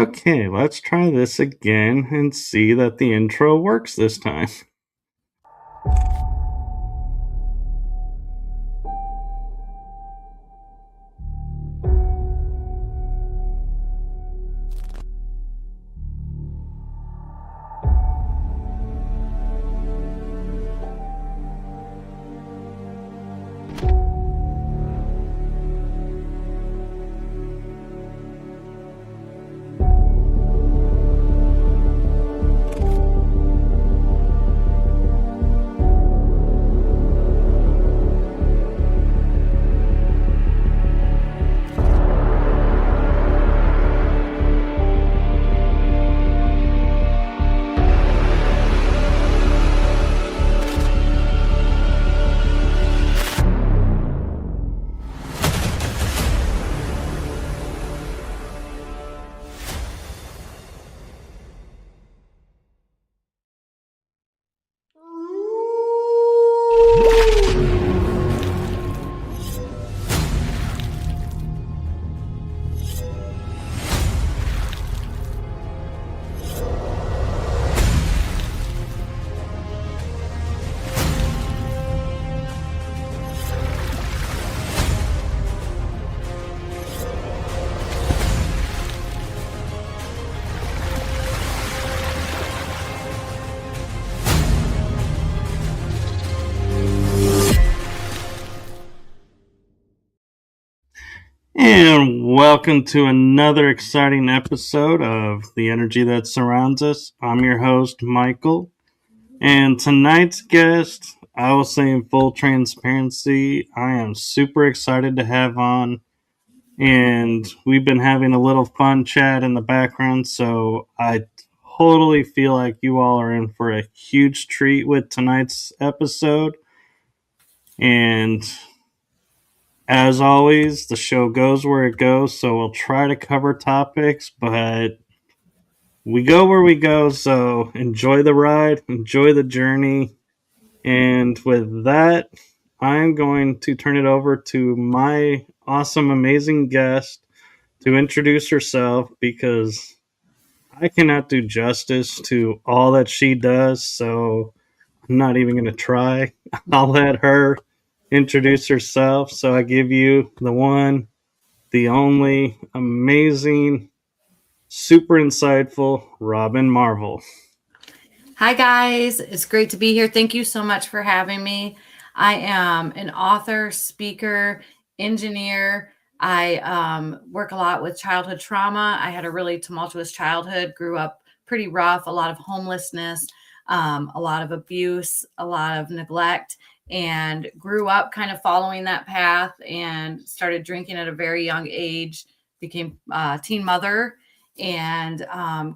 Okay, let's try this again and see that the intro works this time. And welcome to another exciting episode of The Energy That Surrounds Us. I'm your host, Michael. And tonight's guest, I will say in full transparency, I am super excited to have on. And we've been having a little fun chat in the background, so I totally feel like you all are in for a huge treat with tonight's episode. And as always, the show goes where it goes, so we'll try to cover topics, but we go where we go, so enjoy the ride, enjoy the journey. And with that, I'm going to turn it over to my awesome, amazing guest to introduce herself because I cannot do justice to all that she does, so I'm not even going to try. I'll let her introduce herself. So I give you the one, the only, amazing, super insightful Robin Marvel. Hi, guys. It's great to be here. Thank you so much for having me. I am an author, speaker, engineer. I work a lot with childhood trauma. I had a really tumultuous childhood, grew up pretty rough, a lot of homelessness, a lot of abuse, a lot of neglect, and grew up kind of following that path and started drinking at a very young age, became a teen mother, and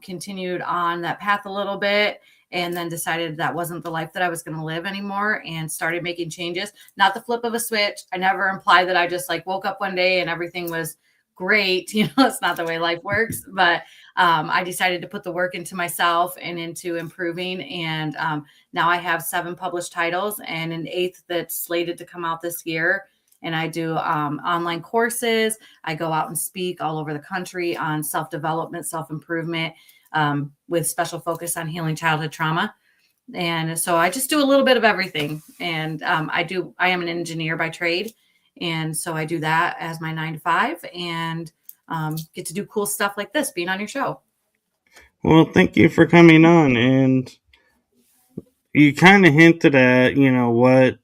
continued on that path a little bit, and then decided that wasn't the life that I was going to live anymore and started making changes. Not the flip of a switch. I never implied that I just like woke up one day and everything was great. You know, it's not the way life works, but I decided to put the work into myself and into improving. And now I have 7 published titles and an 8th that's slated to come out this year. And I do online courses. I go out and speak all over the country on self-development, self-improvement, with special focus on healing childhood trauma. And so I just do a little bit of everything. And I am an engineer by trade. And so I do that as my 9 to 5 and get to do cool stuff like this, being on your show. Well, thank you for coming on. And you kind of hinted at, what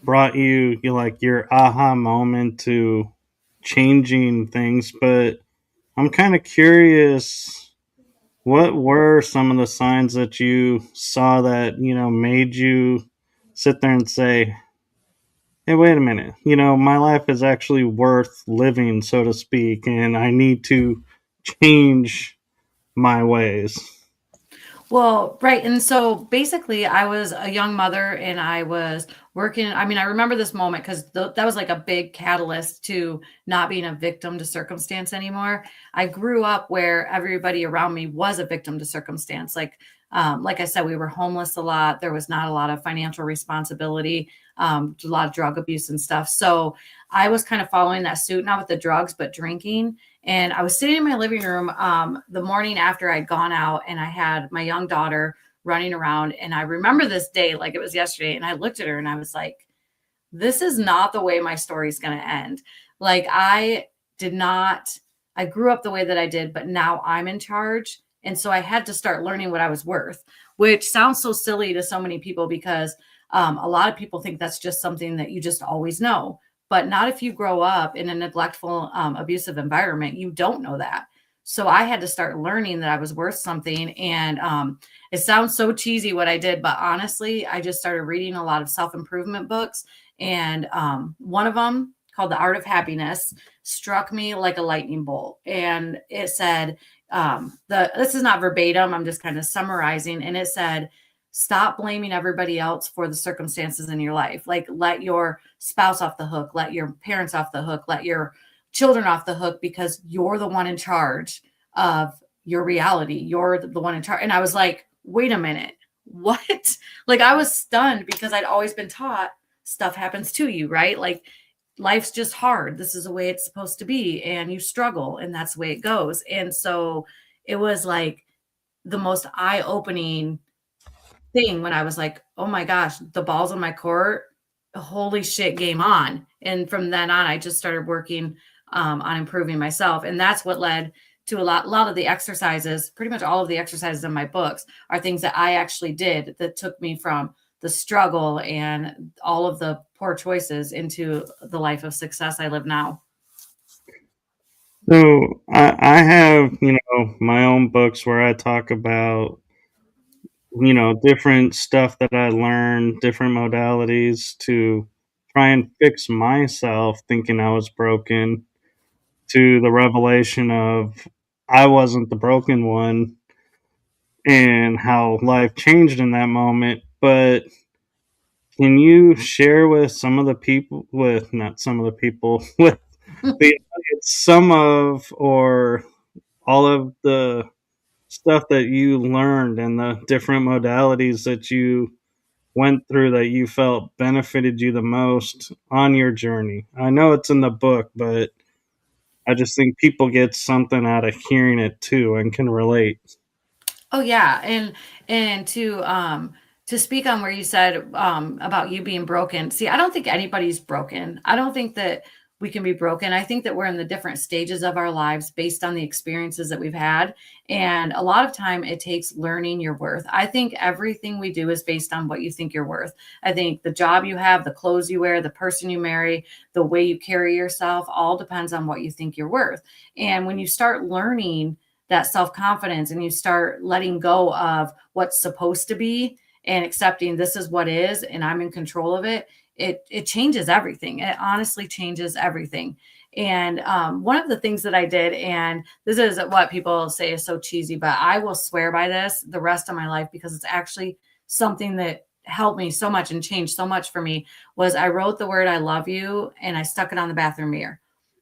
brought you like your aha moment to changing things, but I'm kind of curious, what were some of the signs that you saw that, made you sit there and say, hey, wait a minute, my life is actually worth living, so to speak, and I need to change my ways? Well, right. And so basically, I was a young mother and I was working. I mean, I remember this moment because that was like a big catalyst to not being a victim to circumstance anymore. I grew up where everybody around me was a victim to circumstance. Like Like I said, we were homeless a lot. There was not a lot of financial responsibility, a lot of drug abuse and stuff. So I was kind of following that suit, not with the drugs, but drinking. And I was sitting in my living room the morning after I'd gone out, and I had my young daughter running around. And I remember this day like it was yesterday. And I looked at her and I was like, this is not the way my story's going to end. Like, I did not, I grew up the way that I did, but now I'm in charge. And so I had to start learning what I was worth, which sounds so silly to so many people because a lot of people think that's just something that you just always know, but not if you grow up in a neglectful, abusive environment. You don't know that. So I had to start learning that I was worth something. And it sounds so cheesy what I did, but honestly, I just started reading a lot of self improvement books, and one of them, called The Art of Happiness, struck me like a lightning bolt. And it said, this is not verbatim, I'm just kind of summarizing. And it said, stop blaming everybody else for the circumstances in your life. Like, let your spouse off the hook, let your parents off the hook, let your children off the hook, because you're the one in charge of your reality. You're the one in charge. And I was like, wait a minute, what? Like, I was stunned because I'd always been taught stuff happens to you, right? Like, life's just hard. This is the way it's supposed to be. And you struggle, and that's the way it goes. And so it was like the most eye opening thing when I was like, oh my gosh, the ball's on my court. Holy shit, game on. And from then on, I just started working on improving myself. And that's what led to a lot of the exercises. Pretty much all of the exercises in my books are things that I actually did that took me from the struggle and all of the poor choices into the life of success I live now. So I have, my own books where I talk about, different stuff that I learned, different modalities to try and fix myself thinking I was broken, to the revelation of I wasn't the broken one, and how life changed in that moment. But can you share with some of the people, with not some of the people, with the audience, some of or all of the stuff that you learned and the different modalities that you went through that you felt benefited you the most on your journey? I know it's in the book, but I just think people get something out of hearing it too and can relate. Oh yeah, and to speak on where you said about you being broken. See, I don't think anybody's broken. I don't think that we can be broken. I think that we're in the different stages of our lives based on the experiences that we've had, and a lot of time it takes learning your worth. I think everything we do is based on what you think you're worth. I think the job you have, the clothes you wear, the person you marry, the way you carry yourself, all depends on what you think you're worth. And when you start learning that self-confidence and you start letting go of what's supposed to be and accepting this is what is and I'm in control of it, it changes everything. It honestly changes everything. And one of the things that I did, and this is what people say is so cheesy, but I will swear by this the rest of my life because it's actually something that helped me so much and changed so much for me, was I wrote the word I love you and I stuck it on the bathroom mirror.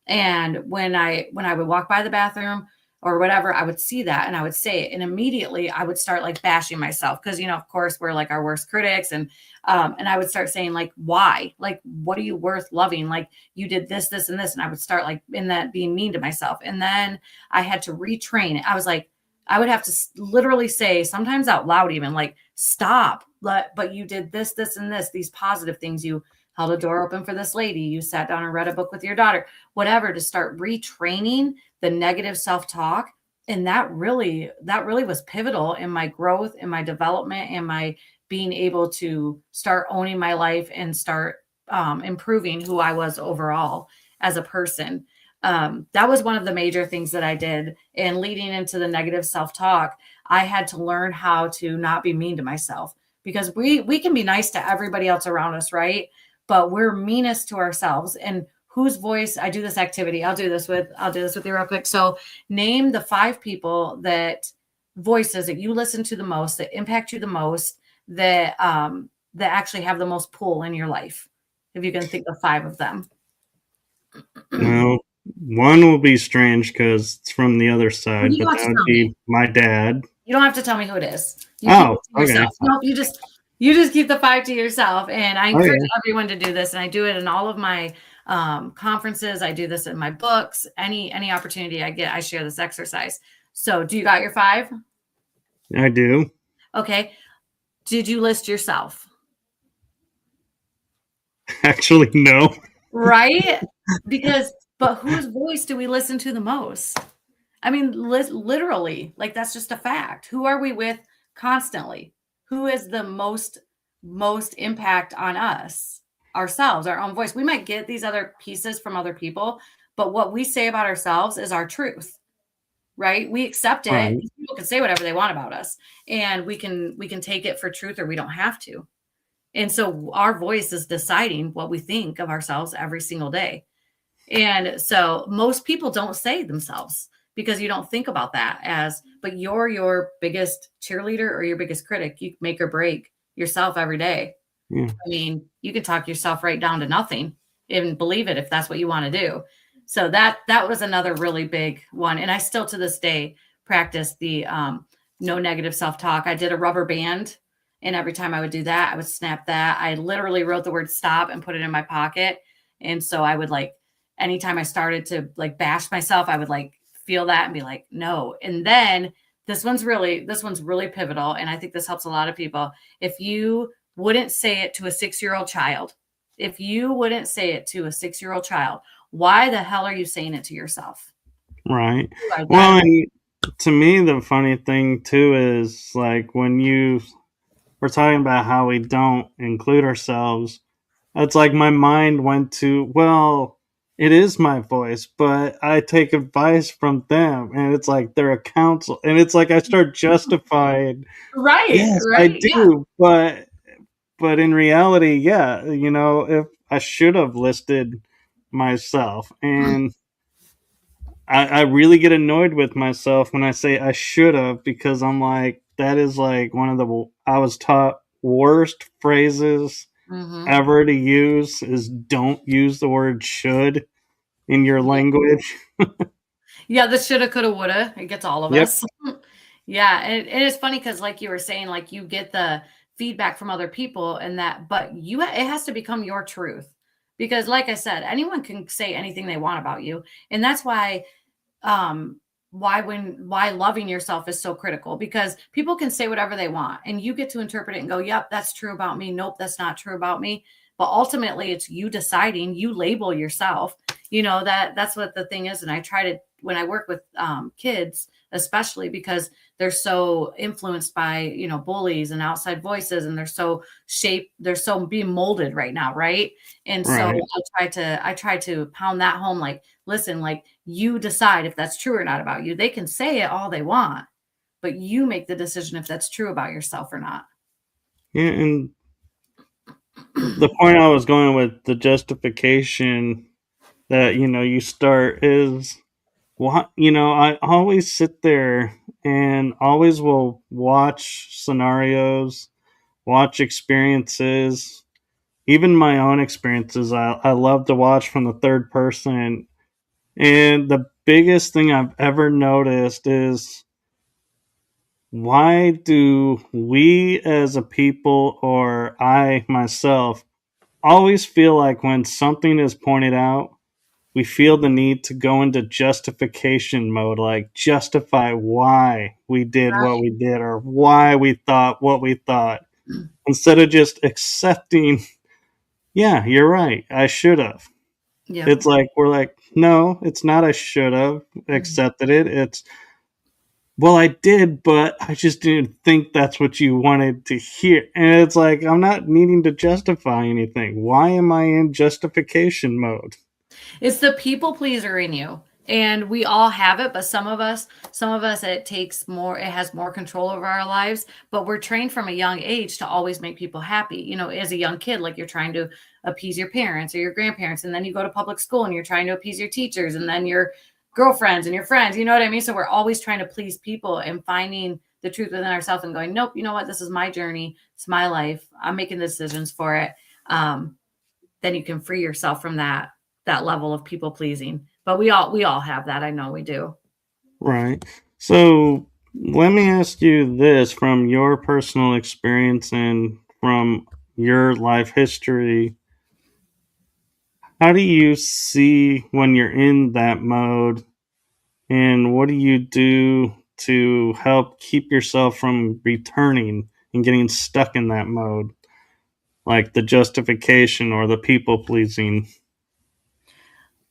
And when I would walk by the bathroom or whatever, I would see that and I would say it. And immediately I would start like bashing myself because, of course, we're like our worst critics. And I would start saying, like, why? Like, what are you worth loving? Like, you did this, this, and this. And I would start like in that being mean to myself. And then I had to retrain it. I was like, I would have to literally say, sometimes out loud, even like, stop. But you did this, this, and this, these positive things. You held a door open for this lady. You sat down and read a book with your daughter, whatever, to start retraining the negative self-talk. And that really was pivotal in my growth, in my development, and my being able to start owning my life and start improving who I was overall as a person. That was one of the major things that I did. And leading into the negative self-talk, I had to learn how to not be mean to myself, because we can be nice to everybody else around us, right? But we're meanest to ourselves. And whose voice, I do this activity. I'll do this with you real quick. So name the 5 people that voices that you listen to the most, that impact you the most, that actually have the most pull in your life. If you can think of 5 of them. Well, one will be strange because it's from the other Well, side, you but don't have that to would tell me. be my dad. You don't have to tell me who it is. You keep Oh, it to okay. yourself. Nope, you just keep the 5 to yourself, and I encourage Okay. everyone to do this, and I do it in all of my, conferences, I do this in my books, any opportunity I get, I share this exercise. So, do you got your 5? I do. Okay. Did you list yourself? Actually, no. Right? But whose voice do we listen to the most? I mean, literally, like that's just a fact. Who are we with constantly? Who is the most impact on us? Ourselves, our own voice. We might get these other pieces from other people, but what we say about ourselves is our truth, right? We accept it. Right. People can say whatever they want about us, and we can take it for truth or we don't have to. And so our voice is deciding what we think of ourselves every single day. And so most people don't say themselves because you don't think about that as, but you're your biggest cheerleader or your biggest critic. You make or break yourself every day. Yeah. I mean, you can talk yourself right down to nothing and believe it if that's what you want to do. So that was another really big one. And I still to this day practice the no negative self-talk. I did a rubber band, and every time I would do that, I would snap that. I literally wrote the word stop and put it in my pocket. And so I would like anytime I started to like bash myself, I would like feel that and be like, no. And then this one's really pivotal. And I think this helps a lot of people. If you wouldn't say it to a 6-year-old child, if you wouldn't say it to a 6-year-old child, why the hell are you saying it to yourself? Right. You are that. Well, and to me, the funny thing too is like when you were talking about how we don't include ourselves, it's like my mind went to, well, it is my voice, but I take advice from them, and it's like they're a counsel, and it's like I start justifying, Right, yes, I right. Yeah. do, but in reality, yeah, if I should have listed myself, and I really get annoyed with myself when I say I should have, because I'm like, that is like one of the I was taught worst phrases Hmm. ever to use is don't use the word should in your language. Yeah, the shoulda, coulda, woulda. It gets all of Yep. us. Yeah, and it's funny because, like you were saying, like you get the feedback from other people, and that, but it has to become your truth because, like I said, anyone can say anything they want about you, and that's um why loving yourself is so critical because people can say whatever they want and you get to interpret it and go, yep, that's true about me, nope, that's not true about me. But ultimately it's you deciding, you label yourself, that's what the thing is. And I try to, when I work with kids especially, because they're so influenced by bullies and outside voices, and they're so being molded right now, right? And so Right. I try to pound that home, like, listen, like you decide if that's true or not about you. They can say it all they want, but you make the decision if that's true about yourself or not. Yeah, and the point I was going with the justification that you start is what I always sit there and always will watch scenarios, watch experiences, even my own experiences. I love to watch from the third person. And the biggest thing I've ever noticed is why do we as a people, or I myself, always feel like when something is pointed out, we feel the need to go into justification mode, like justify why we did what we did or why we thought what we thought, instead of just accepting, yeah, you're right, I should have. Yep. It's like we're like, no, it's not I should have accepted it. It's, well, I did, but I just didn't think that's what you wanted to hear. And it's like, I'm not needing to justify anything. Why am I in justification mode? It's the people pleaser in you. And we all have it, but some of us it has more control over our lives, but we're trained from a young age to always make people happy. As a young kid, like you're trying to appease your parents or your grandparents, and then you go to public school and you're trying to appease your teachers and then your girlfriends and your friends, you know what I mean? So we're always trying to please people and finding the truth within ourselves and going, nope, you know what? This is my journey. It's my life. I'm making the decisions for it. Then you can free yourself from that level of people pleasing. But we all have that. I know we do. Right. So Let me ask you this from your personal experience and from your life history. How do you see when you're in that mode, and what do you do to help keep yourself from returning and getting stuck in that mode, like the justification or the people pleasing?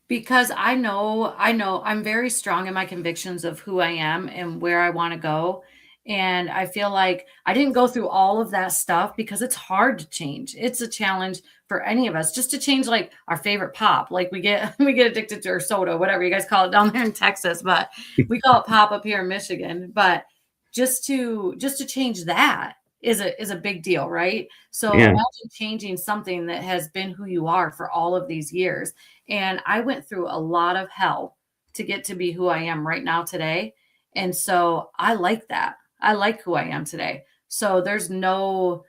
Because I know I'm very strong in my convictions of who I am and where I wanna go, and I feel like I didn't go through all of that stuff because it's hard to change. It's a challenge for any of us just to change, like, our favorite pop, like, we get we get addicted to our soda, whatever you guys call it down there in Texas, but we call it pop up here in Michigan, but just to change that is a big deal, right? So Yeah, imagine changing something that has been who you are for all of these years. And I went through a lot of hell to get to be who I am right now today. And so I like that. I like who I am today. So there's no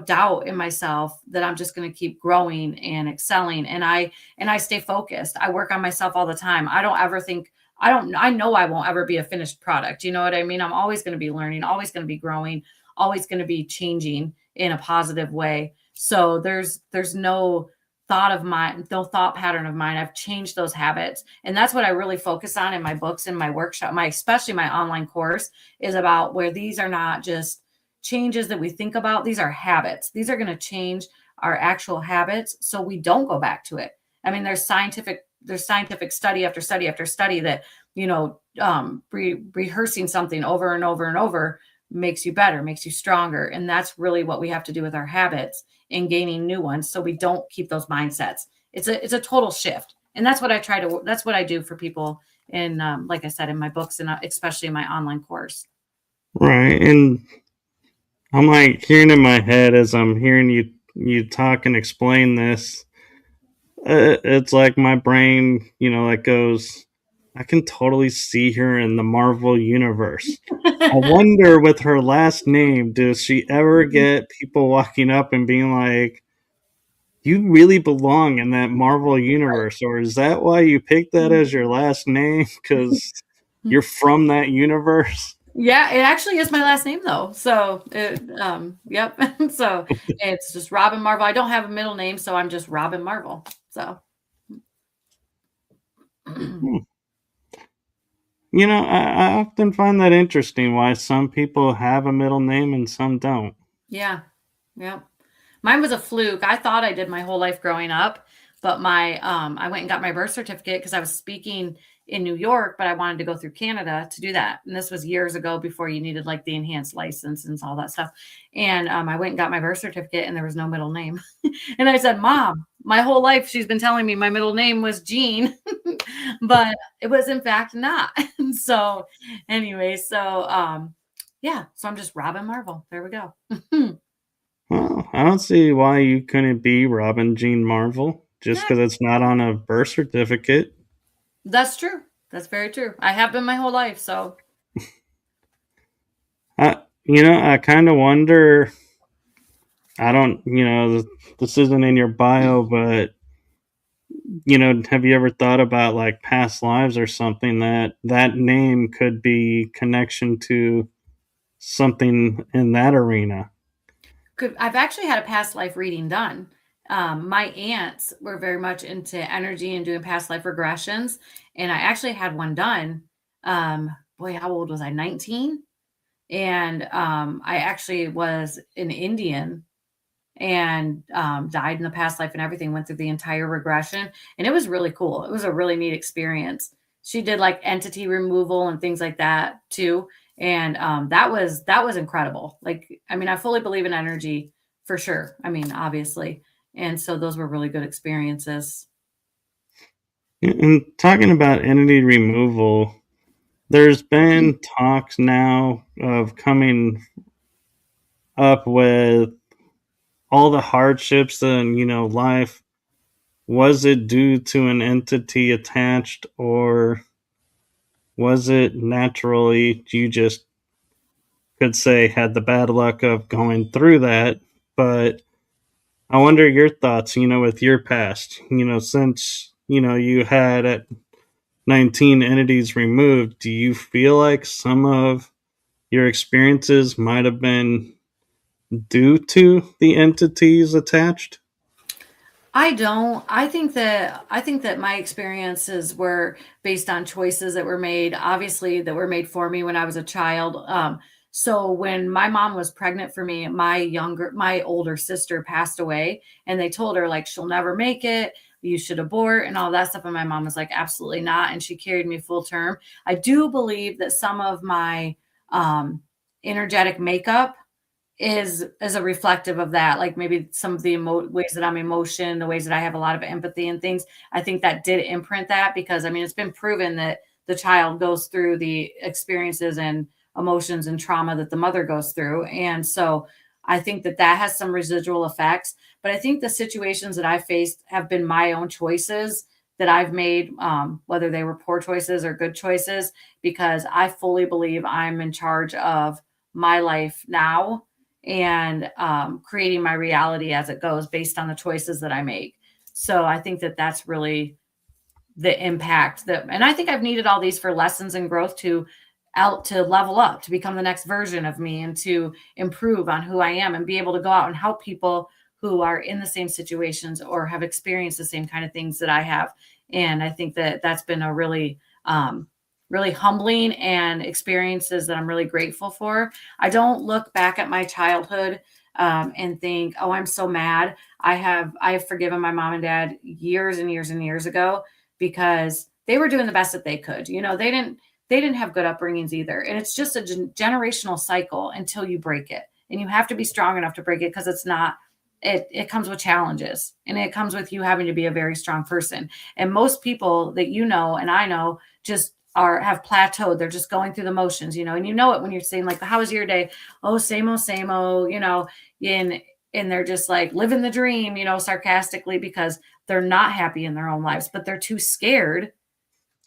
doubt in myself that I'm just going to keep growing and excelling, and I stay focused. I work on myself all the time. I don't ever think I know I won't ever be a finished product. You know what I mean? I'm always going to be learning, always going to be growing, always going to be changing in a positive way. So there's no thought pattern of mine. I've changed those habits. And that's what I really focus on in my books and my workshop, especially my online course is about where these are not just changes that we think about. These are habits. These are going to change our actual habits so we don't go back to it. I mean, there's scientific study after study after study that, rehearsing something over and over and over makes you better, makes you stronger. And that's really what we have to do with our habits and gaining new ones so we don't keep those mindsets. It's a total shift. And that's what I do for people in, like I said, in my books and especially in my online course. right. And I'm like hearing in my head as I'm hearing you talk and explain this. It's like my brain, like goes, I can totally see her in the Marvel universe. I wonder with her last name, does she ever get people walking up and being like, you really belong in that Marvel universe? Or is that why you picked that as your last name? Because you're from that universe? Yeah, it actually is my last name though. So yep. So it's just Robin Marvel. I don't have a middle name, so I'm just Robin Marvel. So Hmm. I often find that interesting why some people have a middle name and some don't. yeah. Yep. Mine was a fluke. I thought I did my whole life growing up, but I went and got my birth certificate because I was speaking in New York, but I wanted to go through Canada to do that. And this was years ago before you needed like the enhanced license and all that stuff. And I went and got my birth certificate and there was no middle name. And I said, Mom, my whole life she's been telling me my middle name was Jean, but it was in fact not. So anyway, yeah, so I'm just Robin Marvel. There we go. Well, I don't see why you couldn't be Robin Jean Marvel just Yeah, because it's not on a birth certificate. that's true. That's very true. I have been my whole life, so I kind of wonder. I don't, this isn't in your bio, but have you ever thought about like past lives or something that name could be connection to something in that arena? I've actually had a past life reading done. My aunts were very much into energy and doing past life regressions, and I actually had one done. Boy, how old was I? 19, and I actually was an Indian and died in the past life and everything. Went through the entire regression, and it was really cool. It was a really neat experience. She did like entity removal and things like that too, and that was incredible. Like, I mean, I fully believe in energy for sure. I mean, obviously, and so those were really good experiences. And talking about entity removal, there's been talks now of coming up with all the hardships and life. Was it due to an entity attached, or was it naturally you just could say had the bad luck of going through that? But I wonder your thoughts, with your past, since, you had at 19 entities removed, do you feel like some of your experiences might have been due to the entities attached? I don't. I think that my experiences were based on choices that were made, obviously that were made for me when I was a child. So when my mom was pregnant for me, my older sister passed away, and they told her like she'll never make it. You should abort and all that stuff. And my mom was like, absolutely not. And she carried me full term. I do believe that some of my um, energetic makeup is a reflective of that, like maybe some of the ways that I'm emotion, the ways that I have a lot of empathy and things. I think that did imprint that because I mean it's been proven that the child goes through the experiences and emotions and trauma that the mother goes through, and so I think that that has some residual effects. But I think the situations that I faced have been my own choices that I've made, whether they were poor choices or good choices, because I fully believe I'm in charge of my life now and creating my reality as it goes based on the choices that I make. So I think that that's really the impact that, and I think I've needed all these for lessons and growth to out to level up, to become the next version of me and to improve on who I am and be able to go out and help people who are in the same situations or have experienced the same kind of things that I have. And I think that that's been a really humbling and experiences that I'm really grateful for. I don't look back at my childhood and think, "Oh, I'm so mad." I have forgiven my mom and dad years and years and years ago because they were doing the best that they could. You know, they didn't have good upbringings either, and it's just a generational cycle until you break it, and you have to be strong enough to break it because it's not. It comes with challenges, and it comes with you having to be a very strong person. And most people that you know and I know just are have plateaued. They're just going through the motions, you know, and you know it when you're saying like, "How was your day?" "Oh, same old," you know, and and they're just like living the dream, you know, sarcastically because they're not happy in their own lives, but they're too scared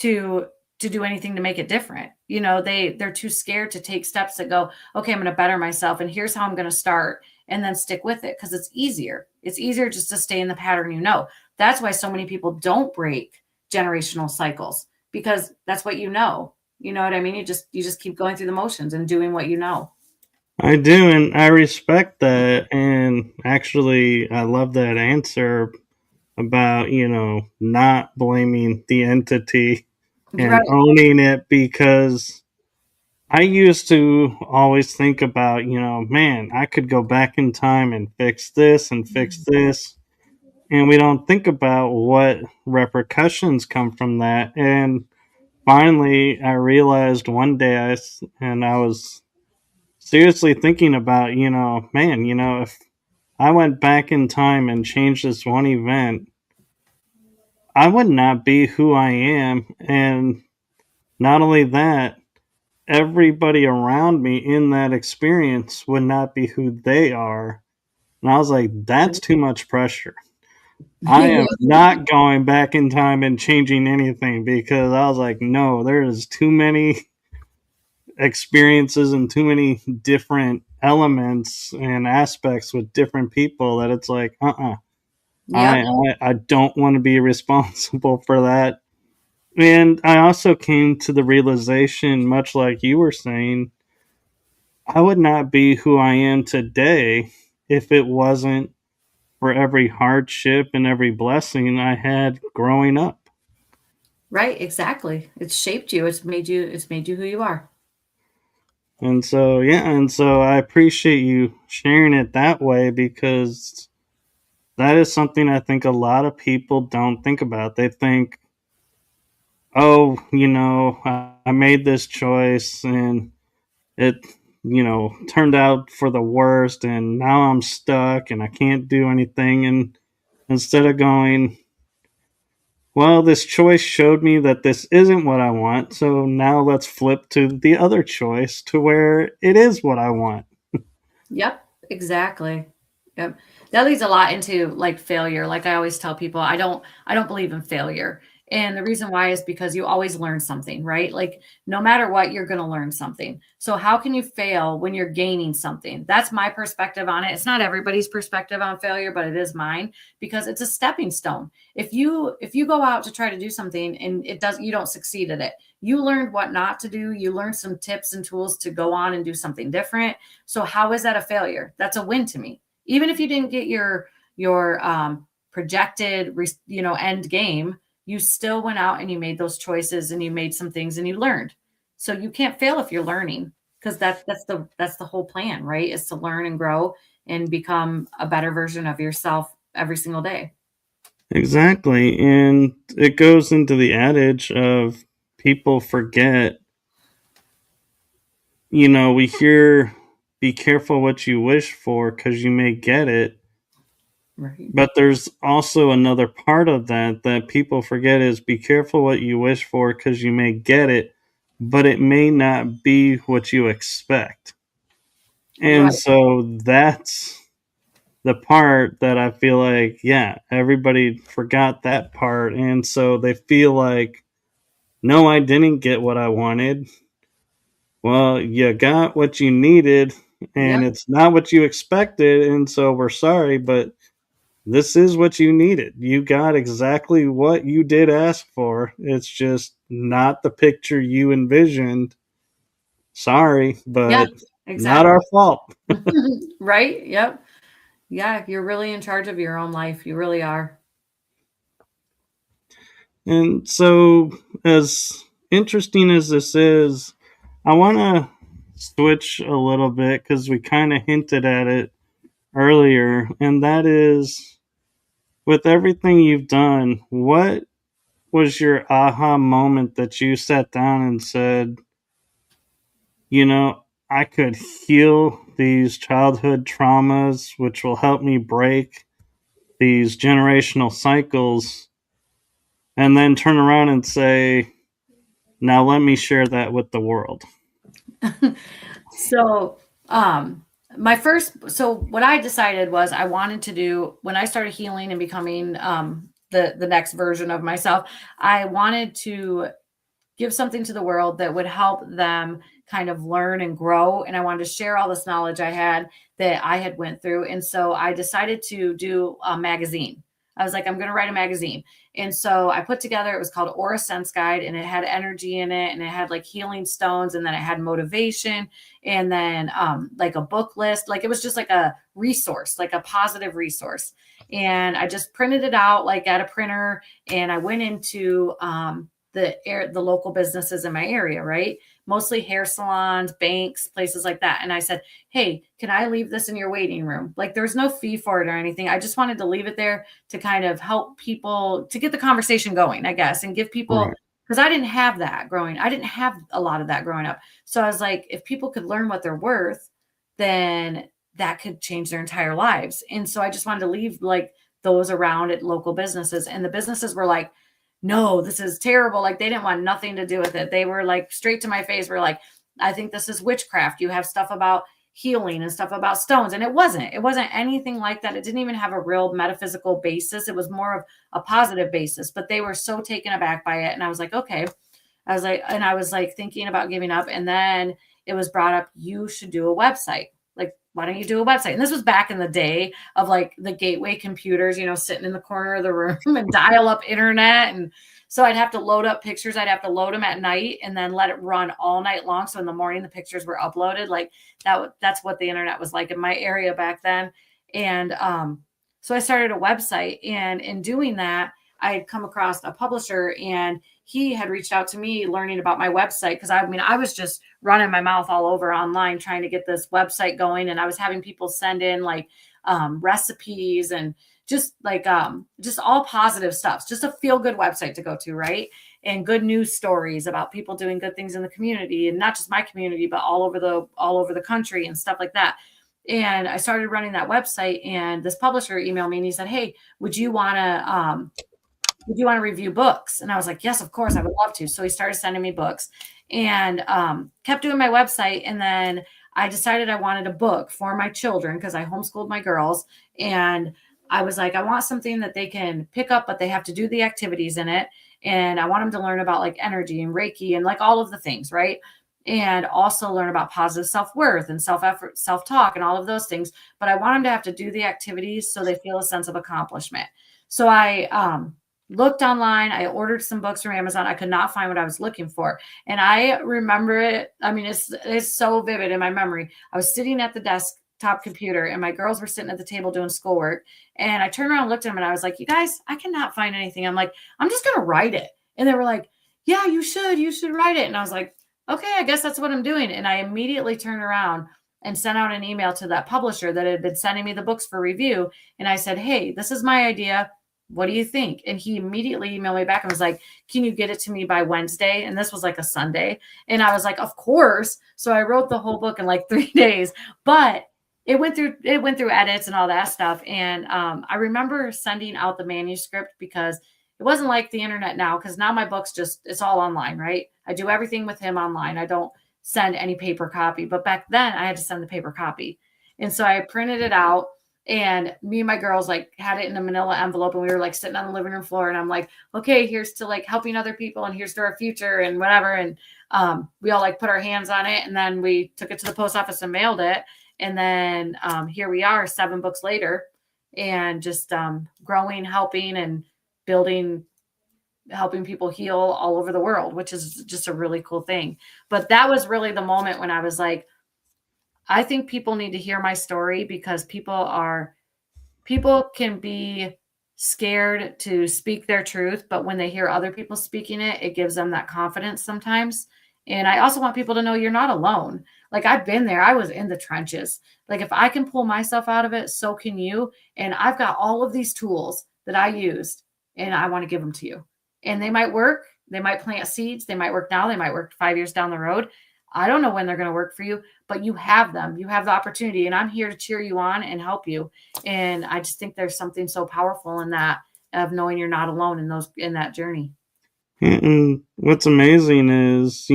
to to do anything to make it different. You know, they're too scared to take steps that go, okay, I'm going to better myself and here's how I'm going to start and then stick with it because it's easier. It's easier just to stay in the pattern, you know. That's why so many people don't break generational cycles because that's what you know. You know what I mean? You just keep going through the motions and doing what you know. I do, and I respect that. And actually, I love that answer about, not blaming the entity You're and right. owning it, because I used to always think about, man, I could go back in time and fix this and fix this. And we don't think about what repercussions come from that. And finally, I realized one day and I was seriously thinking about, man, if I went back in time and changed this one event, I would not be who I am. And not only that, everybody around me in that experience would not be who they are. And I was like, that's too much pressure. I am not going back in time and changing anything, because I was like, no, there is too many experiences and too many different elements and aspects with different people that it's like, Yep. I don't want to be responsible for that. And I also came to the realization, much like you were saying, I would not be who I am today if it wasn't for every hardship and every blessing I had growing up. Right, exactly. It's shaped you. It's made you who you are. And so, yeah, and so I appreciate you sharing it that way, because that is something I think a lot of people don't think about. They think, oh, I made this choice and it, turned out for the worst, and now I'm stuck and I can't do anything. And instead of going, well, this choice showed me that this isn't what I want, so now let's flip to the other choice to where it is what I want. Yep, exactly. Yep. That leads a lot into like failure. Like I always tell people, I don't believe in failure. And the reason why is because you always learn something, right? Like no matter what, you're going to learn something. So how can you fail when you're gaining something? That's my perspective on it. It's not everybody's perspective on failure, but it is mine because it's a stepping stone. If you go out to try to do something and you don't succeed at it, you learned what not to do. You learned some tips and tools to go on and do something different. So how is that a failure? That's a win to me. Even if you didn't get your projected end game, you still went out and you made those choices and you made some things and you learned. So you can't fail if you're learning because that's the whole plan, right? Is to learn and grow and become a better version of yourself every single day. Exactly. And it goes into the adage of people forget, we hear be careful what you wish for because you may get it. Right. But there's also another part of that people forget is be careful what you wish for because you may get it, but it may not be what you expect. And Right. so that's the part that I feel like, yeah, everybody forgot that part. And so they feel like, no, I didn't get what I wanted. Well, you got what you needed, Yep. and it's not what you expected. And so we're sorry, but this is what you needed. You got exactly what you did ask for. It's just not the picture you envisioned. Sorry, Yeah, but not exactly. our fault. Right. Yep. Yeah. You're really in charge of your own life. You really are. And so, as interesting as this is, I want to switch a little bit because we kind of hinted at it earlier, and that is with everything you've done, what was your aha moment that you sat down and said, I could heal these childhood traumas, which will help me break these generational cycles, and then turn around and say, now let me share that with the world? So, um, so what I decided was I wanted to do when I started healing and becoming the next version of myself, I wanted to give something to the world that would help them kind of learn and grow, and I wanted to share all this knowledge I had that I had went through. And so I decided to do a magazine. I was like, I'm going to write a magazine. And so I put together, it was called Aura Sense Guide, and it had energy in it, and it had like healing stones, and then it had motivation, and then like a book list. Like it was just like a resource, like a positive resource. And I just printed it out like at a printer, and I went into the local businesses in my area, right? Mostly hair salons, banks, places like that. And I said, hey, can I leave this in your waiting room? Like there's no fee for it or anything. I just wanted to leave it there to kind of help people to get the conversation going, I guess, and give people, Right. because I didn't have that growing. I didn't have a lot of that growing up. So I was like, if people could learn what they're worth, then that could change their entire lives. And so I just wanted to leave like those around at local businesses. And the businesses were like, no, this is terrible. Like they didn't want nothing to do with it. They were like straight to my face. Were like, I think this is witchcraft. You have stuff about healing and stuff about stones. And it wasn't anything like that. It didn't even have a real metaphysical basis. It was more of a positive basis, but they were so taken aback by it. And I was like, okay. I was like thinking about giving up. And then it was brought up, you should do a website. Like, why don't you do a website? And this was back in the day of like the gateway computers, sitting in the corner of the room and dial up internet. And so I'd have to load up pictures. I'd have to load them at night and then let it run all night long. So in the morning, the pictures were uploaded. Like that's what the internet was like in my area back then. And so I started a website, and in doing that, I had come across a publisher, and he had reached out to me learning about my website. Because I was just running my mouth all over online trying to get this website going. And I was having people send in like recipes and just like just all positive stuff, just a feel good website to go to, right? And good news stories about people doing good things in the community, and not just my community, but all over the country and stuff like that. And I started running that website, and this publisher emailed me and he said, hey, would you want to review books? And I was like, yes, of course, I would love to. So he started sending me books, and kept doing my website. And then I decided I wanted a book for my children because I homeschooled my girls. And I was like, I want something that they can pick up, but they have to do the activities in it. And I want them to learn about like energy and Reiki and like all of the things, right? And also learn about positive self worth and self effort, self talk, and all of those things. But I want them to have to do the activities so they feel a sense of accomplishment. So I looked online. I ordered some books from Amazon. I could not find what I was looking for. And I remember it. I mean, it's so vivid in my memory. I was sitting at the desktop computer and my girls were sitting at the table doing schoolwork. And I turned around and looked at them and I was like, you guys, I cannot find anything. I'm like, I'm just going to write it. And they were like, yeah, you should write it. And I was like, okay, I guess that's what I'm doing. And I immediately turned around and sent out an email to that publisher that had been sending me the books for review. And I said, hey, this is my idea. What do you think? And he immediately emailed me back and was like, can you get it to me by Wednesday? And this was like a Sunday. And I was like, of course. So I wrote the whole book in like 3 days, but it went through edits and all that stuff. And I remember sending out the manuscript because it wasn't like the internet now, because now my book's it's all online, right? I do everything with him online. I don't send any paper copy, but back then I had to send the paper copy. And so I printed it out and me and my girls like had it in a manila envelope and we were like sitting on the living room floor and I'm like, okay, here's to like helping other people and here's to our future and whatever. And we all like put our hands on it and then we took it to the post office and mailed it. And then here we are 7 books later and just growing, helping and building, helping people heal all over the world, which is just a really cool thing. But that was really the moment when I was like, I think people need to hear my story because people can be scared to speak their truth, but when they hear other people speaking it, it gives them that confidence sometimes. And I also want people to know you're not alone. Like I've been there. I was in the trenches. Like if I can pull myself out of it, so can you. And I've got all of these tools that I used and I want to give them to you. And they might work. They might plant seeds. They might work now. They might work 5 years down the road. I don't know when they're going to work for you, but you have them. You have the opportunity and I'm here to cheer you on and help you. And I just think there's something so powerful in that of knowing you're not alone in that journey. And what's amazing is,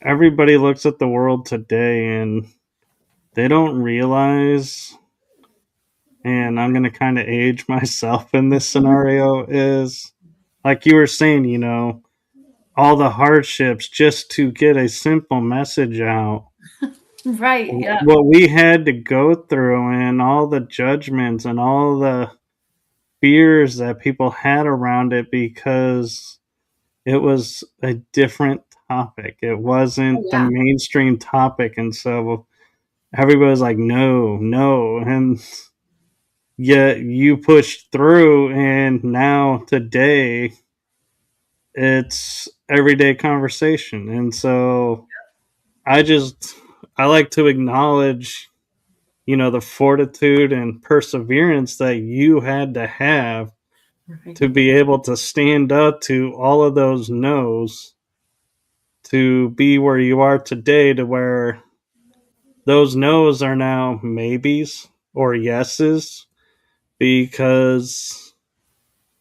everybody looks at the world today and they don't realize, and I'm going to kind of age myself in this scenario, is like you were saying, all the hardships just to get a simple message out. Right. Yeah. What we had to go through and all the judgments and all the fears that people had around it because it was a different topic. It Oh, wasn't the yeah. mainstream topic. And so everybody was like, no, no. And yet you pushed through. And now today it's everyday conversation. And so I like to acknowledge, the fortitude and perseverance that you had to have Right. to be able to stand up to all of those no's to be where you are today, to where those no's are now maybes or yeses because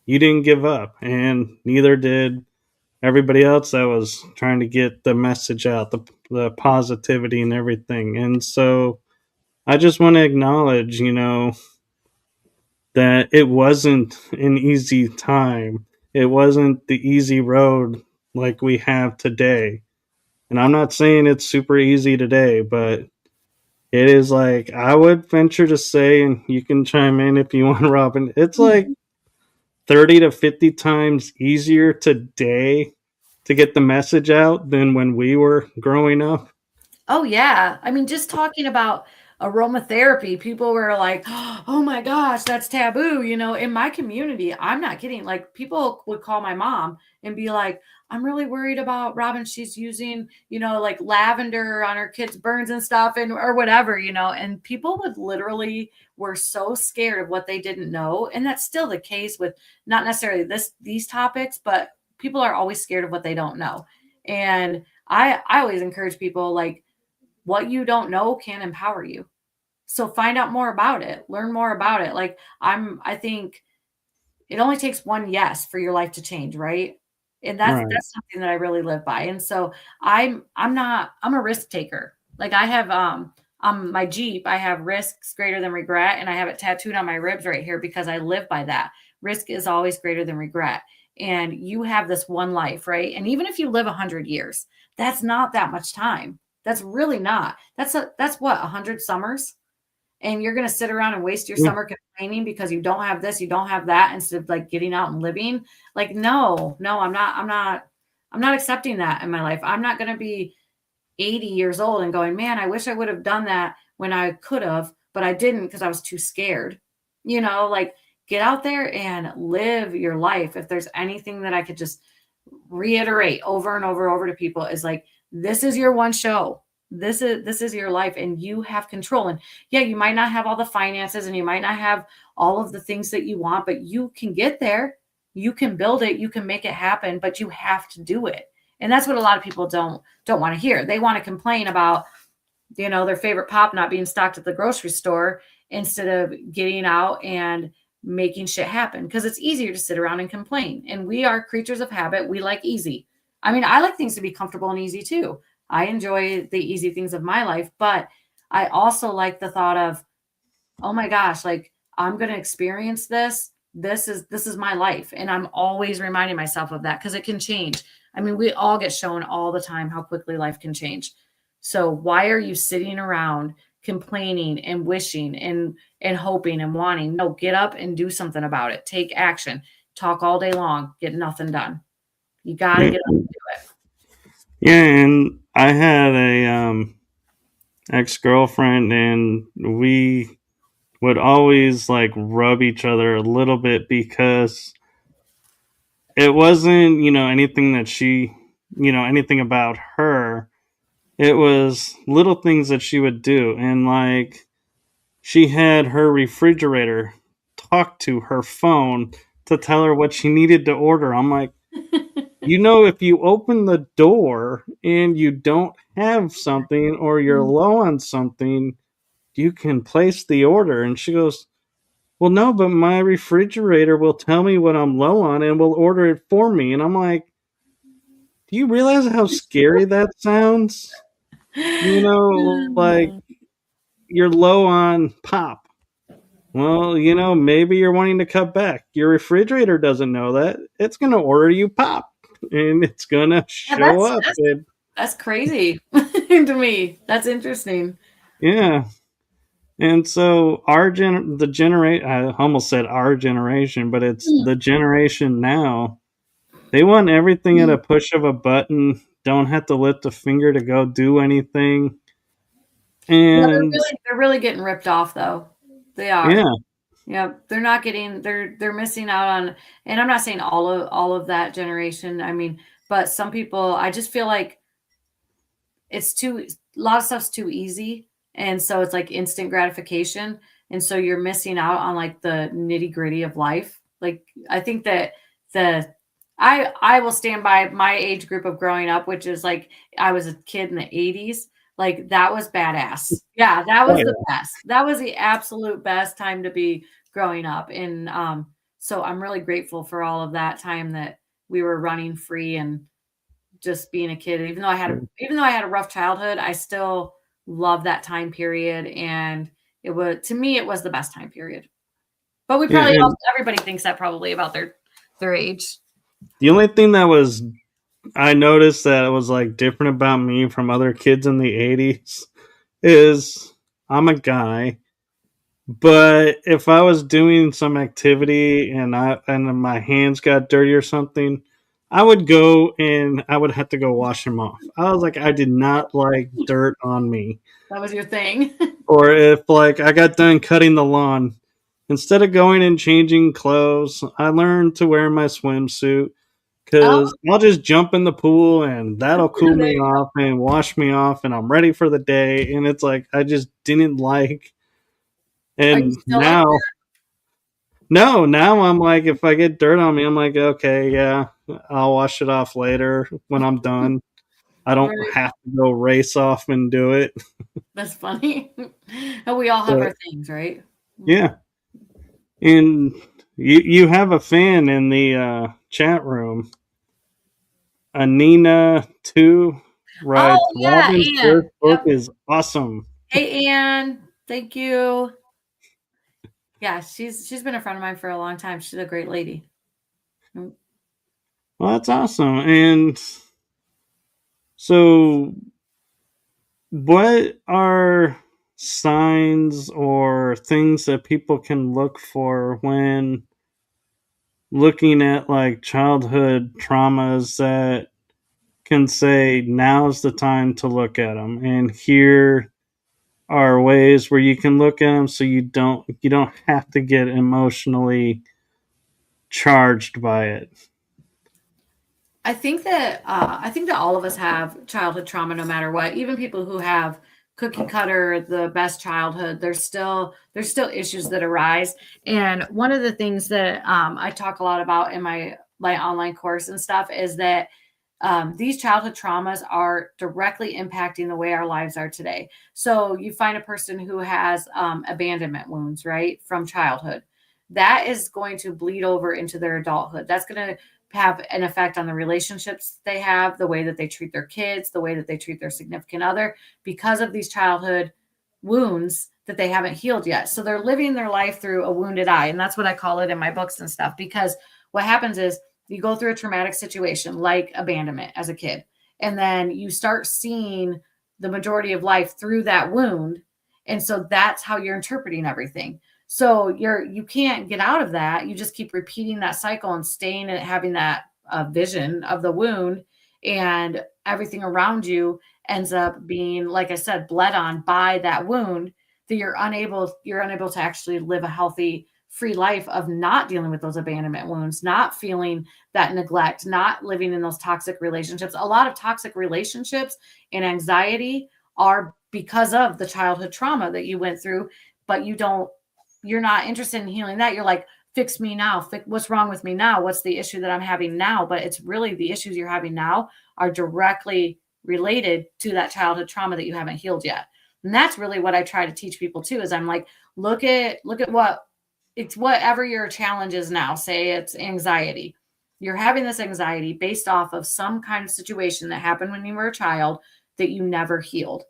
you didn't give up and neither did everybody else that was trying to get the message out, the positivity and everything. And so I just want to acknowledge, that it wasn't an easy time. It wasn't the easy road like we have today. And I'm not saying it's super easy today, but it is like, I would venture to say, and you can chime in if you want, Robin, it's like 30 to 50 times easier today to get the message out than when we were growing up. Oh, yeah. I mean, just talking about aromatherapy, people were like, "Oh my gosh, that's taboo." In my community, I'm not kidding. Like, people would call my mom and be like, "I'm really worried about Robin. She's using, like lavender on her kids' burns and stuff, and or whatever." And people would literally were so scared of what they didn't know, and that's still the case with not necessarily these topics, but people are always scared of what they don't know. And I always encourage people like what you don't know can empower you. So find out more about it, learn more about it. Like I think it only takes one yes for your life to change, right? And that's Right. that's something that I really live by. And so I'm a risk taker. Like my Jeep, I have risks greater than regret, and I have it tattooed on my ribs right here because I live by that. Risk is always greater than regret. And you have this one life, right? And even if you live 100 years, that's not that much time. That's really not. That's what, 100 summers? And you're going to sit around and waste your Yeah. summer complaining because you don't have this, you don't have that, instead of like getting out and living. Like, no, no, I'm not accepting that in my life. I'm not going to be 80 years old and going, man, I wish I would have done that when I could have, but I didn't because I was too scared. Like, get out there and live your life. If there's anything that I could just reiterate over and over to people, is like, this is your one show. This is your life, and you have control. And yeah, you might not have all the finances, and you might not have all of the things that you want, but you can get there. You can build it, you can make it happen, but you have to do it. And that's what a lot of people don't want to hear. They want to complain about, their favorite pop not being stocked at the grocery store, instead of getting out and making shit happen, because it's easier to sit around and complain. And we are creatures of habit. We like easy. I mean, I like things to be comfortable and easy too. I enjoy the easy things of my life, but I also like the thought of, oh my gosh, like, I'm going to experience this. This is my life. And I'm always reminding myself of that, because it can change. I mean, we all get shown all the time how quickly life can change. So why are you sitting around complaining and wishing and hoping and wanting? No, get up and do something about it. Take action. Talk all day long, get nothing done. You got to Yeah. get up and do it. Yeah, and I had a ex-girlfriend, and we would always like rub each other a little bit because it wasn't, anything that she, anything about her. It was little things that she would do. And like, she had her refrigerator talk to her phone to tell her what she needed to order. I'm like, if you open the door and you don't have something or you're low on something, you can place the order. And she goes, well, no, but my refrigerator will tell me what I'm low on and will order it for me. And I'm like, do you realize how scary that sounds? Like, you're low on pop. Well, maybe you're wanting to cut back. Your refrigerator doesn't know that. It's going to order you pop, and it's going to Yeah, show up. that's crazy to me. That's interesting. Yeah. And so I almost said our generation, but it's the generation now. They want everything at a push of a button. Don't have to lift a finger to go do anything. Yeah, And they're really getting ripped off though. They are. yeah, Yeah, they're missing out on, and I'm not saying all of that generation. I mean, but some people, I just feel like a lot of stuff's too easy, and so it's like instant gratification, and so you're missing out on like the nitty-gritty of life. Like, I think that the I will stand by my age group of growing up, which is like, I was a kid in the 80s. Like, that was badass. Yeah, that was oh, the best. That was the absolute best time to be growing up. And so I'm really grateful for all of that time that we were running free and just being a kid. Even though I had a rough childhood, I still love that time period. And to me, it was the best time period. But yeah. And everybody thinks that probably about their age. the only thing I noticed that was like different about me from other kids in the 80s is I'm a guy. But if I was doing some activity and my hands got dirty or something, I would go and I would have to go wash them off. I was like, I did not like dirt on me. That was your thing. Or if like I got done cutting the lawn, instead of going and changing clothes, I learned to wear my swimsuit Oh, because I'll just jump in the pool and that'll cool there me you off and wash me off and I'm ready for the day. And it's like I just didn't like. Are you And still like now, no, now I'm like, if I get dirt on me, I'm like, okay, yeah, I'll wash it off later when I'm done. I that? don't Right. have to go race off and do it. That's funny. And we all have But our things, right? yeah, and you have a fan in the chat room. Anina too Oh writes, yeah, Robin's and first book yep. is awesome. Hey, Anne. Thank you. Yeah, she's been a friend of mine for a long time. She's a great lady. Mm. Well, that's awesome. And so, what are signs or things that people can look for when looking at like childhood traumas that can say now's the time to look at them, and here are ways where you can look at them so you don't have to get emotionally charged by it. I think that all of us have childhood trauma, no matter what. Even people who have cookie cutter, the best childhood, there's still issues that arise. And one of the things that I talk a lot about in my online course and stuff is that these childhood traumas are directly impacting the way our lives are today. So you find a person who has abandonment wounds, right, from childhood. That is going to bleed over into their adulthood. That's going to have an effect on the relationships they have, the way that they treat their kids, the way that they treat their significant other, because of these childhood wounds that they haven't healed yet. So they're living their life through a wounded eye. And that's what I call it in my books and stuff, because what happens is you go through a traumatic situation like abandonment as a kid, and then you start seeing the majority of life through that wound. And so that's how you're interpreting everything. So you can't get out of that. You just keep repeating that cycle and staying and having that vision of the wound, and everything around you ends up being, like I said, bled on by that wound, that you're unable to actually live a healthy, free life of not dealing with those abandonment wounds, not feeling that neglect, not living in those toxic relationships. A lot of toxic relationships and anxiety are because of the childhood trauma that you went through, but you're not interested in healing that. You're like, fix me now. What's wrong with me now? What's the issue that I'm having now? But it's really the issues you're having now are directly related to that childhood trauma that you haven't healed yet. And that's really what I try to teach people too, is I'm like, look at what it's whatever your challenge is now. Say it's anxiety. You're having this anxiety based off of some kind of situation that happened when you were a child that you never healed.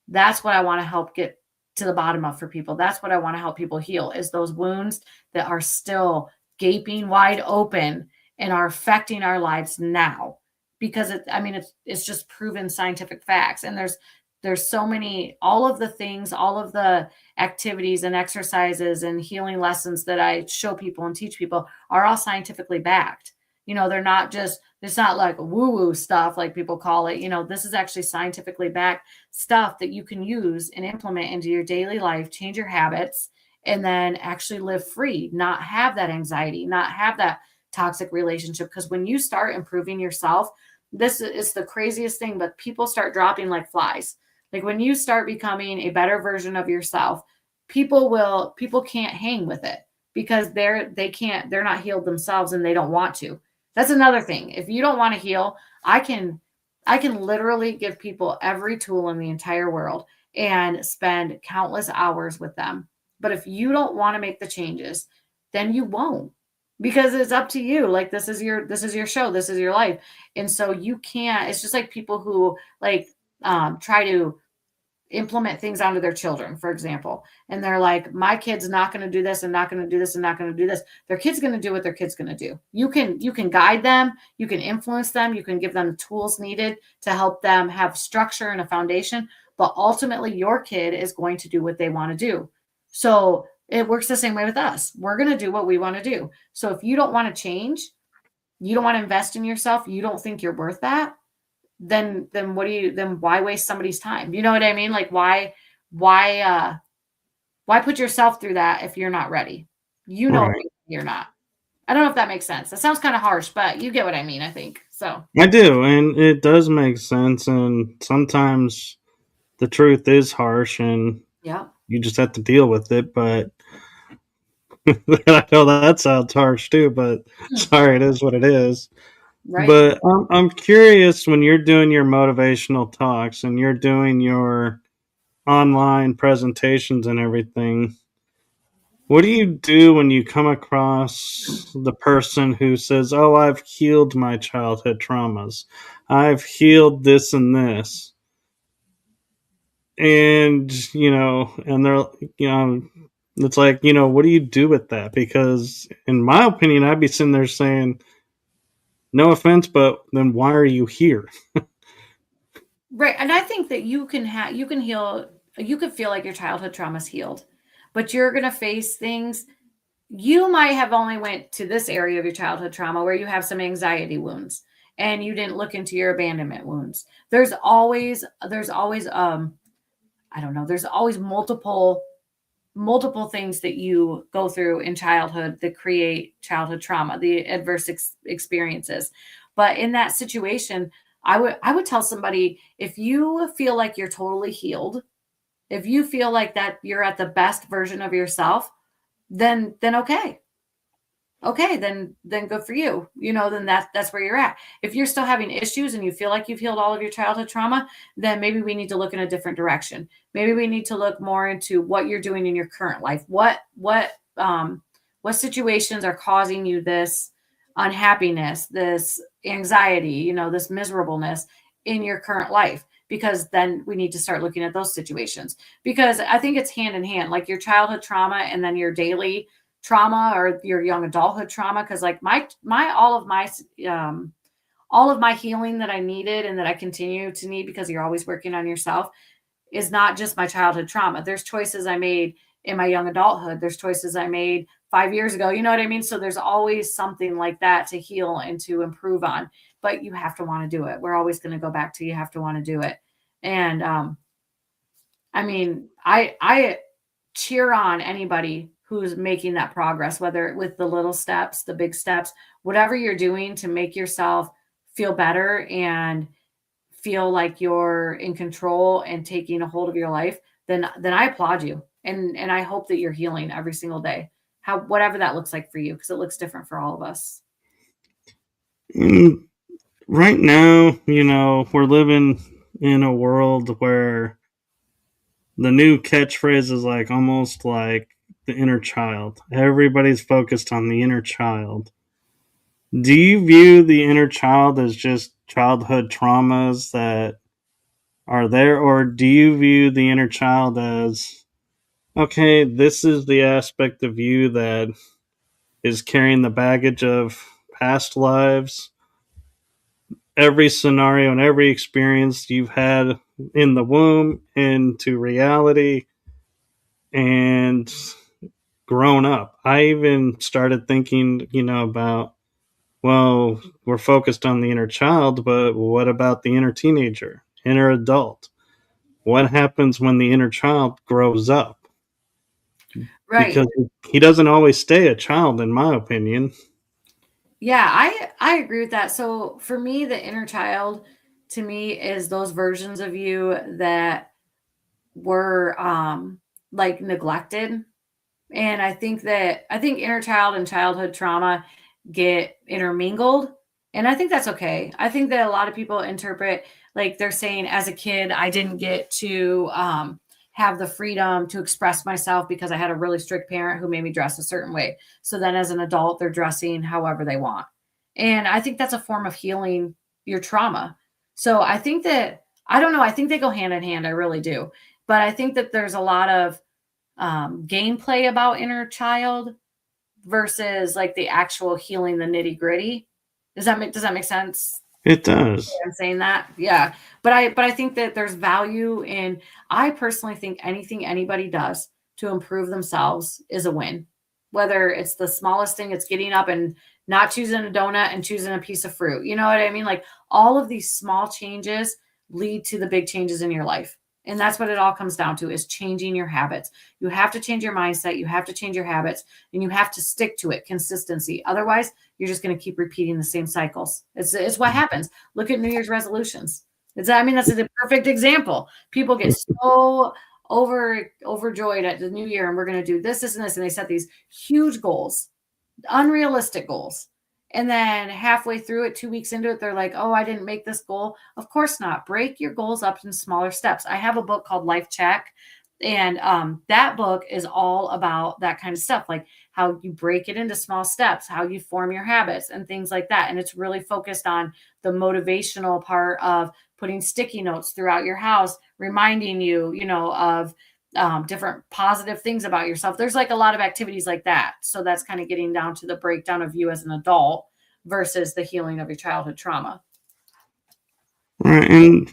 That's what I want to help get to the bottom of for people. That's what I want to help people heal, is those wounds that are still gaping wide open and are affecting our lives now. Because it's just proven scientific facts. And there's so many, all of the things, all of the activities and exercises and healing lessons that I show people and teach people are all scientifically backed. They're not just, it's not like woo woo stuff like people call it. This is actually scientifically backed stuff that you can use and implement into your daily life, change your habits, and then actually live free, not have that anxiety, not have that toxic relationship. Because when you start improving yourself, this is the craziest thing, but people start dropping like flies. Like when you start becoming a better version of yourself, people can't hang with it, because they're not healed themselves and they don't want to. That's another thing. If you don't want to heal, I can literally give people every tool in the entire world and spend countless hours with them. But if you don't want to make the changes, then you won't, because it's up to you. Like this is your show, this is your life. And so you can't, it's just like people who like try to implement things onto their children, for example. And they're like, my kid's not going to do this and not going to do this and not going to do this. Their kid's going to do what their kid's going to do. You can guide them, you can influence them, you can give them the tools needed to help them have structure and a foundation. But ultimately, your kid is going to do what they want to do. So it works the same way with us. We're going to do what we want to do. So if you don't want to change, you don't want to invest in yourself, you don't think you're worth that, then why waste somebody's time? You know what I mean? Like why put yourself through that if you're not ready? Right. You're not. I don't know if that makes sense. That sounds kind of harsh, but you get what I mean, I think. So, I do, and it does make sense. And sometimes the truth is harsh, and yeah. you just have to deal with it. But I know that sounds harsh too. But Hmm. sorry, it is what it is. Right. But I'm curious, when you're doing your motivational talks and you're doing your online presentations and everything, what do you do when you come across the person who says, "Oh, I've healed my childhood traumas. I've healed this and this." and and they're, you know it's like, what do you do with that? Because in my opinion, I'd be sitting there saying, no offense, but then why are you here? Right, and I think that you can heal, you could feel like your childhood trauma's healed, but you're gonna face things. You might have only went to this area of your childhood trauma where you have some anxiety wounds and you didn't look into your abandonment wounds. There's always I don't know, there's always multiple things that you go through in childhood that create childhood trauma, the adverse experiences. But in that situation, I would tell somebody, if you feel like you're totally healed, if you feel like that you're at the best version of yourself, then okay. Okay, then good for you. Then that's where you're at. If you're still having issues and you feel like you've healed all of your childhood trauma, then maybe we need to look in a different direction. Maybe we need to look more into what you're doing in your current life. What situations are causing you this unhappiness, this anxiety, this miserableness in your current life? Because then we need to start looking at those situations. Because I think it's hand in hand, like your childhood trauma and then your daily trauma or your young adulthood trauma, because like my all of my healing that I needed and that I continue to need, because you're always working on yourself, is not just my childhood trauma. There's choices I made in my young adulthood, there's choices I made 5 years ago, you know what I mean? So there's always something like that to heal and to improve on, but you have to want to do it. We're always going to go back to, you have to want to do it. And I mean, I cheer on anybody who's making that progress, whether with the little steps, the big steps, whatever you're doing to make yourself feel better and feel like you're in control and taking a hold of your life, then I applaud you. And I hope that you're healing every single day. How whatever that looks like for you, because it looks different for all of us. And right now, we're living in a world where the new catchphrase is like almost like the inner child. Everybody's focused on the inner child. Do you view the inner child as just childhood traumas that are there, or do you view the inner child as, okay, this is the aspect of you that is carrying the baggage of past lives, every scenario and every experience you've had in the womb into reality and grown up? I even started thinking, about, well, we're focused on the inner child, but what about the inner teenager, inner adult? What happens when the inner child grows up? Right. Because he doesn't always stay a child, in my opinion. Yeah, I agree with that. So for me, the inner child to me is those versions of you that were like neglected. And I think inner child and childhood trauma get intermingled, and I think that's okay. I think that a lot of people interpret, like they're saying, as a kid I didn't get to have the freedom to express myself because I had a really strict parent who made me dress a certain way. So then as an adult they're dressing however they want. And I think that's a form of healing your trauma. So I think that, I don't know, I think they go hand in hand. I really do. But I think that there's a lot of gameplay about inner child versus like the actual healing, the nitty gritty. Does that make sense? It does. I'm saying that, yeah. But I think that there's value in. I personally think anything anybody does to improve themselves is a win. Whether it's the smallest thing, it's getting up and not choosing a donut and choosing a piece of fruit. You know what I mean? Like all of these small changes lead to the big changes in your life. And that's what it all comes down to, is changing your habits. You have to change your mindset, you have to change your habits, and you have to stick to it, consistency. Otherwise, you're just going to keep repeating the same cycles. It's what happens. Look at New Year's resolutions. That's a perfect example. People get so overjoyed at the new year, and we're going to do this, and this, and they set these huge goals, unrealistic goals. And then halfway through it, 2 weeks into it, they're like, oh, I didn't make this goal. Of course not. Break your goals up in smaller steps. I have a book called Life Check. And that book is all about that kind of stuff, like how you break it into small steps, how you form your habits and things like that. And it's really focused on the motivational part of putting sticky notes throughout your house, reminding you, of different positive things about yourself. There's like a lot of activities like that. So that's kind of getting down to the breakdown of you as an adult versus the healing of your childhood trauma. Right. And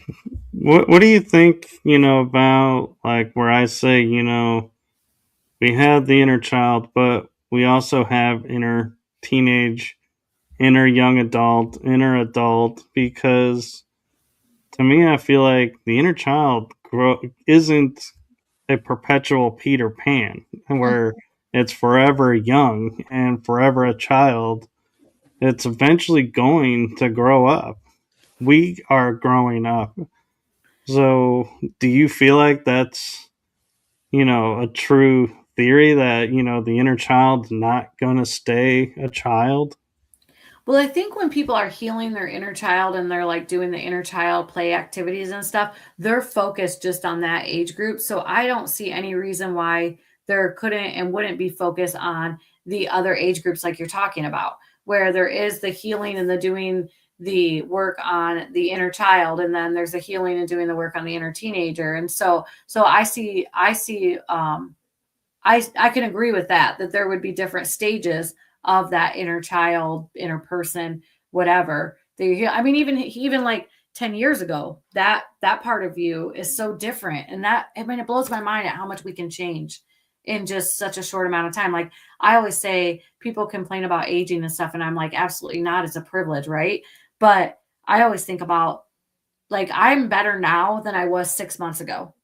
what do you think, about like where I say, we have the inner child, but we also have inner teenage, inner young adult, inner adult, because to me, I feel like the inner child isn't a perpetual Peter Pan where it's forever young and forever a child. It's eventually going to grow up. We are growing up. So, do you feel like that's, a true theory that, the inner child's not going to stay a child? Well, I think when people are healing their inner child and they're like doing the inner child play activities and stuff, they're focused just on that age group. So I don't see any reason why there couldn't and wouldn't be focused on the other age groups like you're talking about, where there is the healing and the doing the work on the inner child, and then there's the healing and doing the work on the inner teenager. And so I can agree with that there would be different stages of that inner child, inner person, whatever. I mean, even like 10 years ago, that part of you is so different. And it blows my mind at how much we can change in just such a short amount of time. Like I always say, people complain about aging and stuff, and I'm like, absolutely not. It's a privilege, right? But I always think about, like, I'm better now than I was 6 months ago.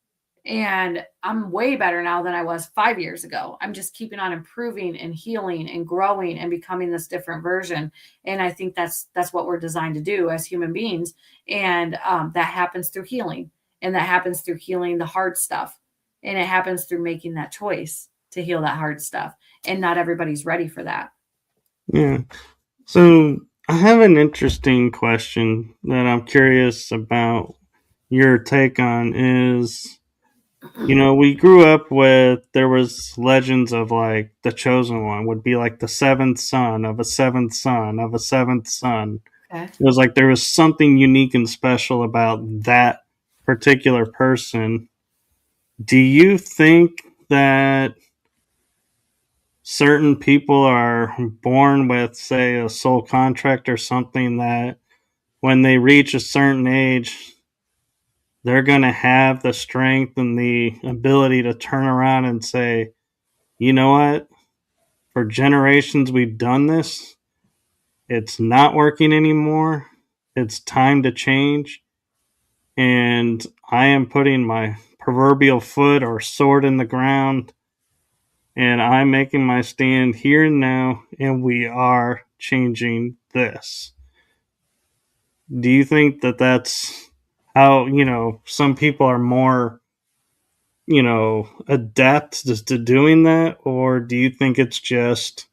And I'm way better now than I was 5 years ago. I'm just keeping on improving and healing and growing and becoming this different version. And I think that's what we're designed to do as human beings. And that happens through healing, and that happens through healing the hard stuff, and it happens through making that choice to heal that hard stuff. And not everybody's ready for that. Yeah. So, I have an interesting question that I'm curious about your take on is, we grew up with, there was legends of like the chosen one would be like the seventh son of a seventh son of a seventh son. Okay. It was like there was something unique and special about that particular person. Do you think that certain people are born with, say, a soul contract or something that when they reach a certain age, they're going to have the strength and the ability to turn around and say, you know what? For generations, we've done this. It's not working anymore. It's time to change. And I am putting my proverbial foot or sword in the ground, and I'm making my stand here and now, and we are changing this. Do you think that that's how, some people are more, adept to doing that? Or do you think it's just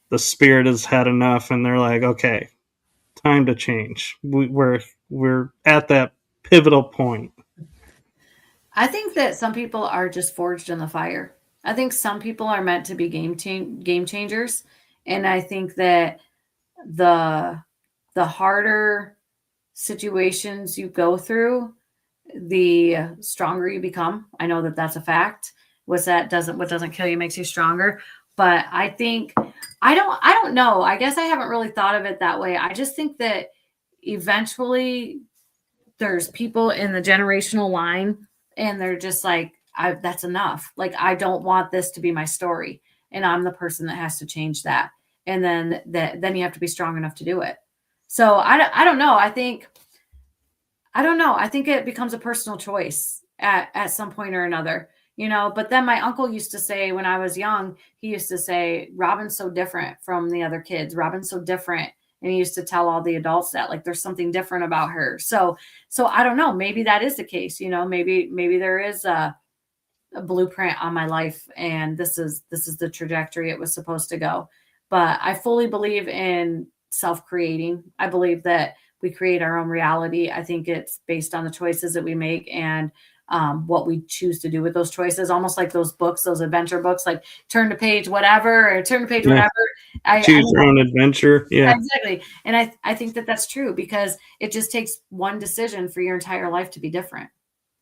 the spirit has had enough and they're like, okay, time to change? We're at that pivotal point. I think that some people are just forged in the fire. I think some people are meant to be game changers, and I think that the the harder situations you go through, the stronger you become. I know that that's a fact. What doesn't kill you makes you stronger. But I think I don't know. I guess I haven't really thought of it that way. I just think that eventually there's people in the generational line, and they're just like, that's enough. Like, I don't want this to be my story, and I'm the person that has to change that. And then you have to be strong enough to do it. So I don't know. I don't know. I think it becomes a personal choice at some point or another, But then my uncle used to say, when I was young, he used to say, Robin's so different from the other kids. Robin's so different. And he used to tell all the adults that, like, there's something different about her. So I don't know. Maybe that is the case. Maybe there is a blueprint on my life, and this is the trajectory it was supposed to go. But I fully believe in self-creating. I believe that we create our own reality. I think it's based on the choices that we make, and what we choose to do with those choices, almost like those books, those adventure books, like turn to page whatever or turn to page Yeah. whatever. I Choose mean, your own adventure. Yeah. exactly. And I think that that's true because it just takes one decision for your entire life to be different.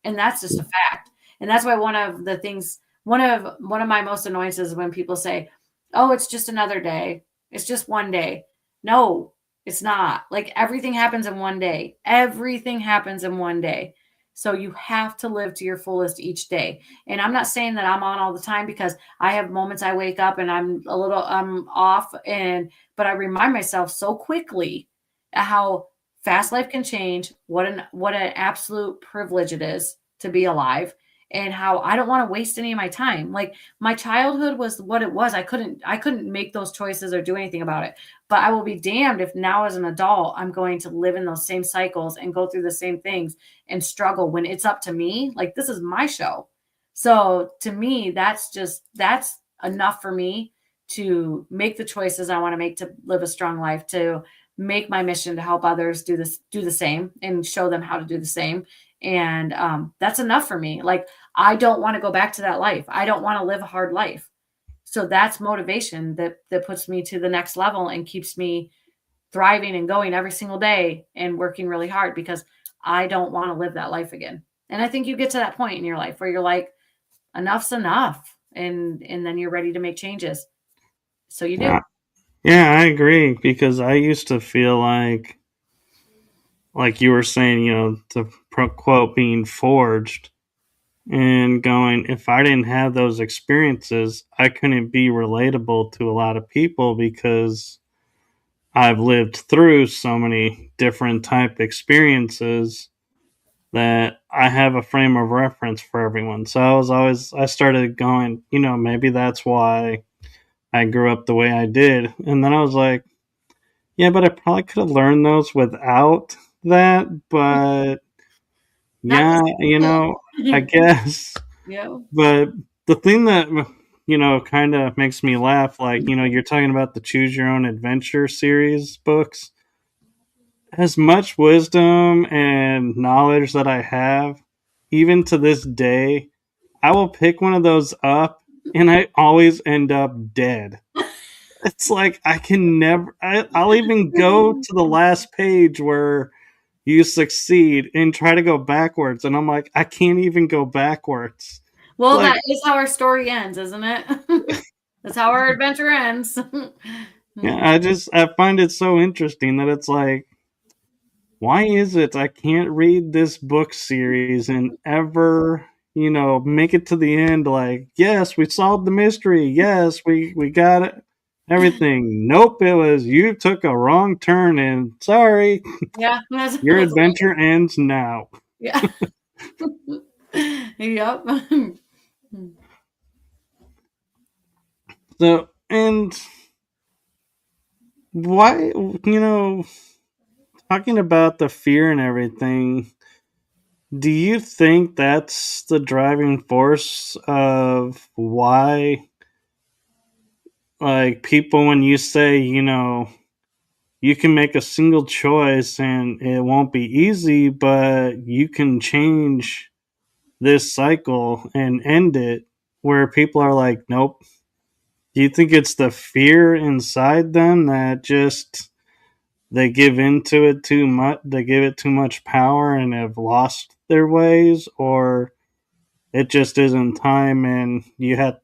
And that's just a fact. And that's why one of the things, one of my most annoyances is when people say, "Oh, it's just another day. It's just one day." No, it's not. Like everything happens in one day. Everything happens in one day. So you have to live to your fullest each day. And I'm not saying that I'm on all the time because I have moments I wake up and I'm off but I remind myself so quickly how fast life can change, what an absolute privilege it is to be alive, and how I don't want to waste any of my time. Like my childhood was what it was. I couldn't make those choices or do anything about it. But I will be damned if now as an adult I'm going to live in those same cycles and go through the same things and struggle when it's up to me. Like this is my show. So to me, that's enough for me to make the choices I want to make to live a strong life, to make my mission to help others do the same and show them how to do the same. And that's enough for me. Like I don't want to go back to that life. I don't want to live a hard life. So that's motivation that puts me to the next level and keeps me thriving and going every single day and working really hard because I don't want to live that life again. And I think you get to that point in your life where you're like, enough's enough. And then you're ready to make changes. So you do. Yeah. Yeah, I agree because I used to feel like you were saying, to quote, being forged and going, if I didn't have those experiences, I couldn't be relatable to a lot of people because I've lived through so many different type experiences that I have a frame of reference for everyone. So I started going, maybe that's why I grew up the way I did. And then I was like, yeah, but I probably could have learned those without that. But Not yeah, I this. guess. Yeah. But the thing that, kind of makes me laugh, like, you're talking about the Choose Your Own Adventure series books. As much wisdom and knowledge that I have, even to this day, I will pick one of those up and I always end up dead. It's like I can never. I'll even go to the last page where you succeed and try to go backwards, and I'm like, I can't even go backwards. Well, Like, that is how our story ends, isn't it? That's how our adventure ends. yeah, I find it so interesting that it's like, why is it I can't read this book series and ever, make it to the end? Like, yes, we solved the mystery. Yes, we got it. Everything. Nope, it was you took a wrong turn and sorry, Yeah, your adventure ends now. yeah. Yep. So, and why, talking about the fear and everything, do you think that's the driving force of why, like, people, when you say, you can make a single choice and it won't be easy, but you can change this cycle and end it, where people are like, nope. Do you think it's the fear inside them that just they give into it too much, they give it too much power and have lost their ways, or it just isn't time and you have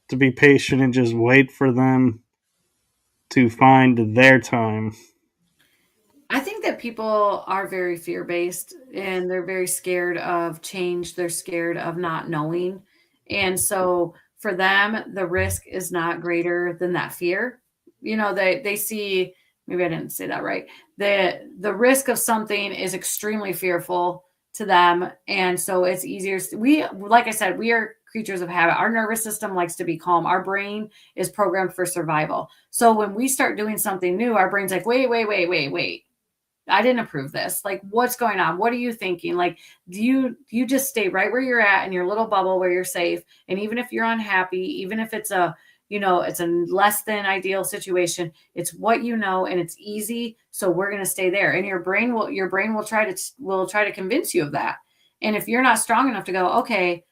to be patient and just wait for them to find their time? I think that people are very fear based and they're very scared of change. They're scared of not knowing. And so for them, the risk is not greater than that fear. They see, maybe I didn't say that right. The risk of something is extremely fearful to them. And so it's easier. Like I said, we are creatures of habit. Our nervous system likes to be calm. Our brain is programmed for survival. So when we start doing something new, our brain's like, wait, wait, wait, wait, wait. I didn't approve this. Like, what's going on? What are you thinking? Like, do you just stay right where you're at in your little bubble where you're safe? And even if you're unhappy, even if it's it's a less than ideal situation, it's what you know and it's easy. So we're gonna stay there. And your brain will try to convince you of that. And if you're not strong enough to go, okay,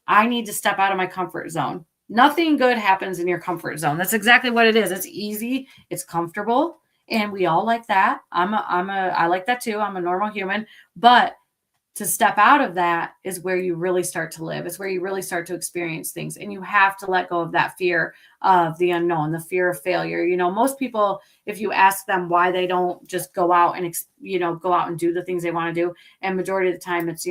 I need to step out of my comfort zone. Nothing good happens in your comfort zone. That's exactly what it is. It's easy, it's comfortable, and we all like that. I like that too. I'm a normal human, but to step out of that is where you really start to live. It's where you really start to experience things. And you have to let go of that fear of the unknown, the fear of failure. Most people, if you ask them why they don't just go out and, go out and do the things they want to do, and majority of the time it's,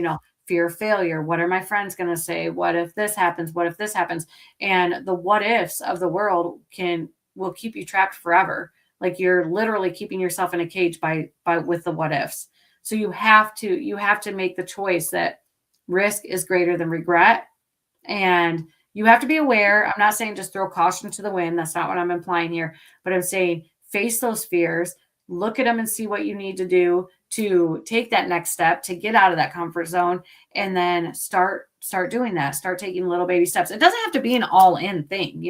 fear of failure. What are my friends going to say? What if this happens? What if this happens? And the what ifs of the world will keep you trapped forever. Like you're literally keeping yourself in a cage by with the what ifs. So you have to make the choice that risk is greater than regret. And you have to be aware. I'm not saying just throw caution to the wind. That's not what I'm implying here. But I'm saying face those fears, look at them and see what you need to do to take that next step, to get out of that comfort zone, and then start doing that. Start taking little baby steps. It doesn't have to be an all-in thing,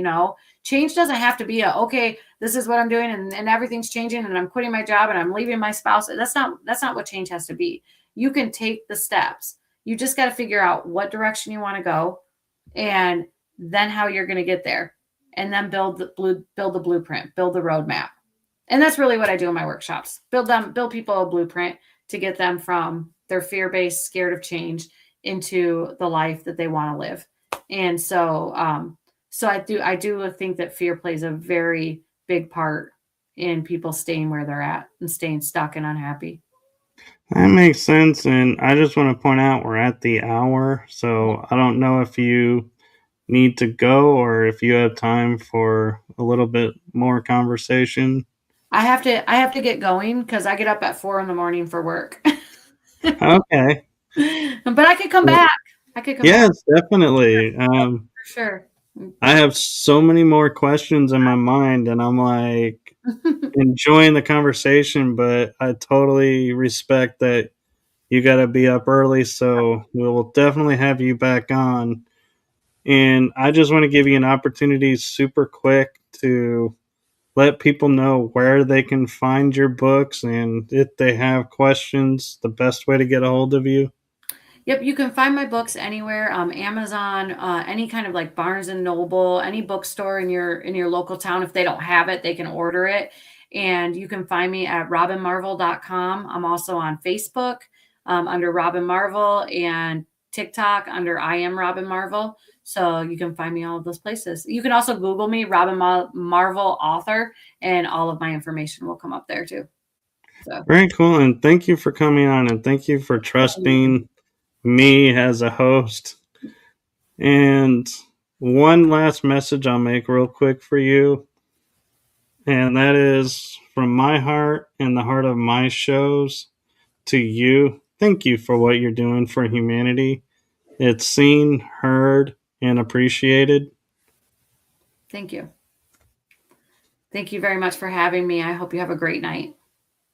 Change doesn't have to be okay, this is what I'm doing and everything's changing and I'm quitting my job and I'm leaving my spouse. That's not what change has to be. You can take the steps. You just got to figure out what direction you want to go and then how you're going to get there, and then build the blueprint, build the roadmap. And that's really what I do in my workshops. Build people a blueprint to get them from their fear-based, scared of change into the life that they want to live. And so I do think that fear plays a very big part in people staying where they're at and staying stuck and unhappy. That makes sense. And I just want to point out we're at the hour. So I don't know if you need to go or if you have time for a little bit more conversation. I have to get going because I get up at 4 a.m. for work. Okay. But I could come back. I could come back Yes, definitely. for sure. I have so many more questions in my mind, and I'm like enjoying the conversation, but I totally respect that you got to be up early. So we'll definitely have you back on. And I just want to give you an opportunity super quick to let people know where they can find your books and if they have questions, the best way to get a hold of you. Yep, you can find my books anywhere, Amazon, any kind of like Barnes and Noble, any bookstore in your local town. If they don't have it, they can order it. And you can find me at robinmarvel.com. I'm also on Facebook under Robin Marvel and TikTok under I am Robin Marvel. So you can find me all of those places. You can also Google me, Marvel author, and all of my information will come up there too. So Very cool. And thank you for coming on and thank you for trusting me as a host. And one last message I'll make real quick for you. And that is from my heart and the heart of my shows to you. Thank you for what you're doing for humanity. It's seen, heard, and appreciated. thank you. Thank you very much for having me. I hope you have a great night.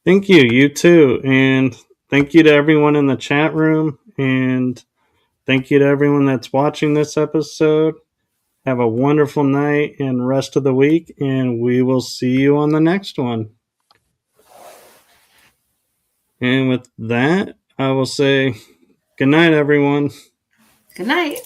Thank you. You too. And thank you to everyone in the chat room. And thank you to everyone that's watching this episode. Have a wonderful night and rest of the week. And we will see you on the next one. And with that, I will say good night, everyone. Good night.